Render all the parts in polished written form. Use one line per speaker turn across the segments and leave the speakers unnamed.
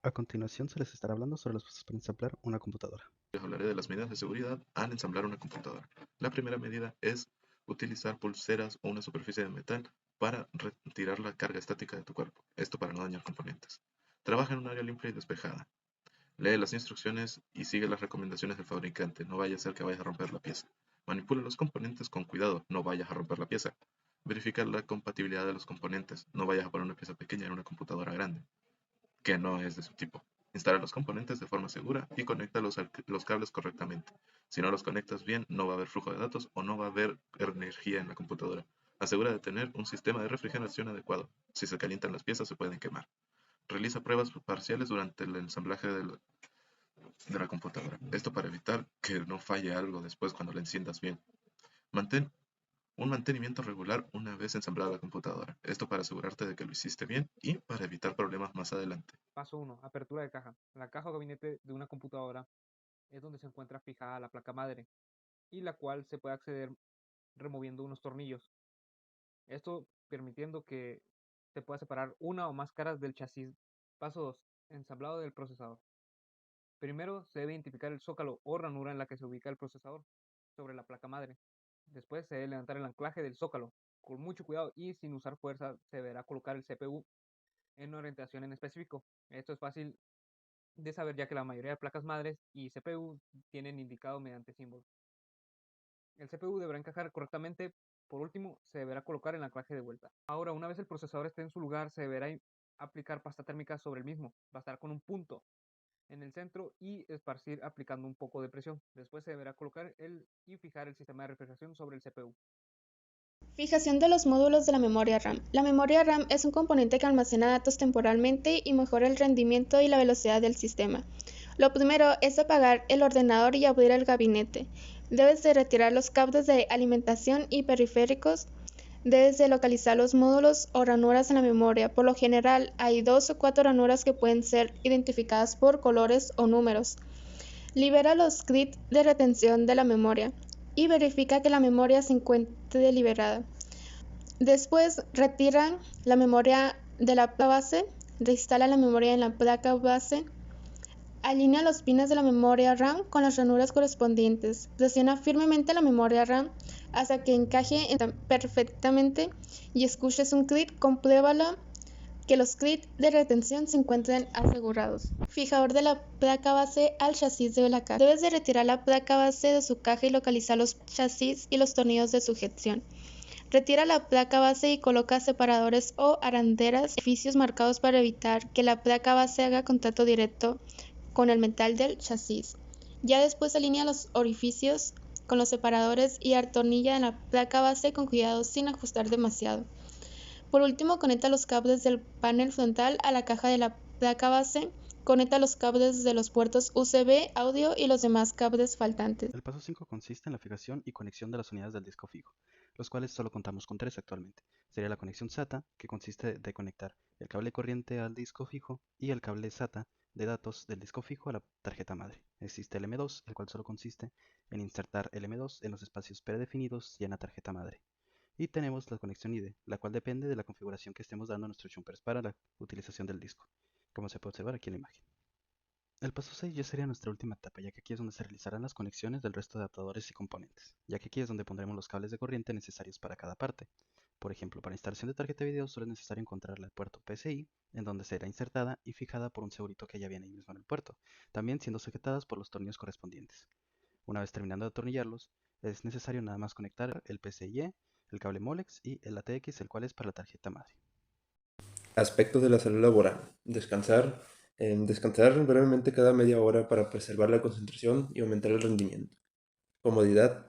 A continuación se les estará hablando sobre los pasos para ensamblar una computadora.
Les hablaré de las medidas de seguridad al ensamblar una computadora. La primera medida es utilizar pulseras o una superficie de metal para retirar la carga estática de tu cuerpo, esto para no dañar componentes. Trabaja en un área limpia y despejada. Lee las instrucciones y sigue las recomendaciones del fabricante, no vaya a ser que vayas a romper la pieza. Manipula los componentes con cuidado, no vayas a romper la pieza. Verifica la compatibilidad de los componentes, no vayas a poner una pieza pequeña en una computadora grande que no es de su tipo. Instala los componentes de forma segura y conecta los cables correctamente. Si no los conectas bien, no va a haber flujo de datos o no va a haber energía en la computadora. Asegura de tener un sistema de refrigeración adecuado. Si se calientan las piezas, se pueden quemar. Realiza pruebas parciales durante el ensamblaje de la computadora. Esto para evitar que no falle algo después cuando la enciendas bien. Mantén un mantenimiento regular una vez ensamblada la computadora. Esto para asegurarte de que lo hiciste bien y para evitar problemas más adelante.
Paso 1. Apertura de caja. La caja o gabinete de una computadora es donde se encuentra fijada la placa madre y la cual se puede acceder removiendo unos tornillos. Esto permitiendo que se pueda separar una o más caras del chasis. Paso 2. Ensamblado del procesador. Primero se debe identificar el zócalo o ranura en la que se ubica el procesador sobre la placa madre. Después se debe levantar el anclaje del zócalo. Con mucho cuidado y sin usar fuerza se deberá colocar el CPU en una orientación en específico. Esto es fácil de saber ya que la mayoría de placas madres y CPU tienen indicado mediante símbolos. El CPU deberá encajar correctamente. Por último, se deberá colocar el anclaje de vuelta. Ahora, una vez el procesador esté en su lugar, se deberá aplicar pasta térmica sobre el mismo. Bastar con un punto en el centro y esparcir aplicando un poco de presión. Después se deberá colocar y fijar el sistema de refrigeración sobre el CPU.
Fijación de los módulos de la memoria RAM. La memoria RAM es un componente que almacena datos temporalmente y mejora el rendimiento y la velocidad del sistema. Lo primero es apagar el ordenador y abrir el gabinete. Debes de retirar los cables de alimentación y periféricos. Debes de localizar los módulos o ranuras en la memoria. Por lo general, hay 2 o 4 ranuras que pueden ser identificadas por colores o números. Libera los grids de retención de la memoria y verifica que la memoria se encuentre liberada. Después retira la memoria de la placa base, reinstala la memoria en la placa base, alinea los pines de la memoria RAM con las ranuras correspondientes, presiona firmemente la memoria RAM hasta que encaje perfectamente y escuches un clic, compruébalo que los clips de retención se encuentren asegurados. Fijador de la placa base al chasis de la caja. Debes de retirar la placa base de su caja y localizar los chasis y los tornillos de sujeción. Retira la placa base y coloca separadores o arandelas, orificios marcados para evitar que la placa base haga contacto directo con el metal del chasis. Ya después alinea los orificios con los separadores y atornilla en la placa base con cuidado sin ajustar demasiado. Por último, conecta los cables del panel frontal a la caja de la placa base. Conecta los cables de los puertos USB, audio y los demás cables faltantes.
El paso 5 consiste en la fijación y conexión de las unidades del disco fijo, los cuales solo contamos con 3 actualmente. Sería la conexión SATA, que consiste de conectar el cable corriente al disco fijo y el cable SATA de datos del disco fijo a la tarjeta madre. Existe el M2, el cual solo consiste en insertar el M2 en los espacios predefinidos y en la tarjeta madre. Y tenemos la conexión IDE, la cual depende de la configuración que estemos dando a nuestros jumpers para la utilización del disco, como se puede observar aquí en la imagen. El paso 6 ya sería nuestra última etapa, ya que aquí es donde se realizarán las conexiones del resto de adaptadores y componentes, ya que aquí es donde pondremos los cables de corriente necesarios para cada parte. Por ejemplo, para instalación de tarjeta de video solo es necesario encontrarla al puerto PCI, en donde será insertada y fijada por un segurito que ya viene ahí mismo en el puerto, también siendo sujetadas por los tornillos correspondientes. Una vez terminando de atornillarlos, es necesario nada más conectar el PCIe, el cable Molex y el ATX, el cual es para la tarjeta madre.
Aspectos de la salud laboral. Descansar. Descansar brevemente cada media hora para preservar la concentración y aumentar el rendimiento. Comodidad.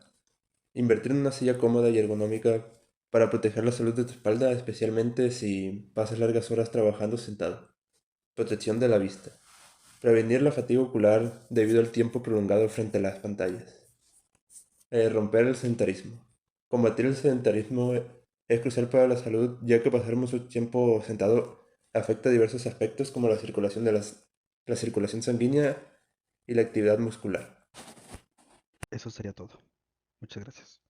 Invertir en una silla cómoda y ergonómica para proteger la salud de tu espalda, especialmente si pasas largas horas trabajando sentado. Protección de la vista. Prevenir la fatiga ocular debido al tiempo prolongado frente a las pantallas. Romper el sedentarismo. Combatir el sedentarismo es crucial para la salud, ya que pasar mucho tiempo sentado afecta diversos aspectos como la circulación la circulación sanguínea y la actividad muscular.
Eso sería todo. Muchas gracias.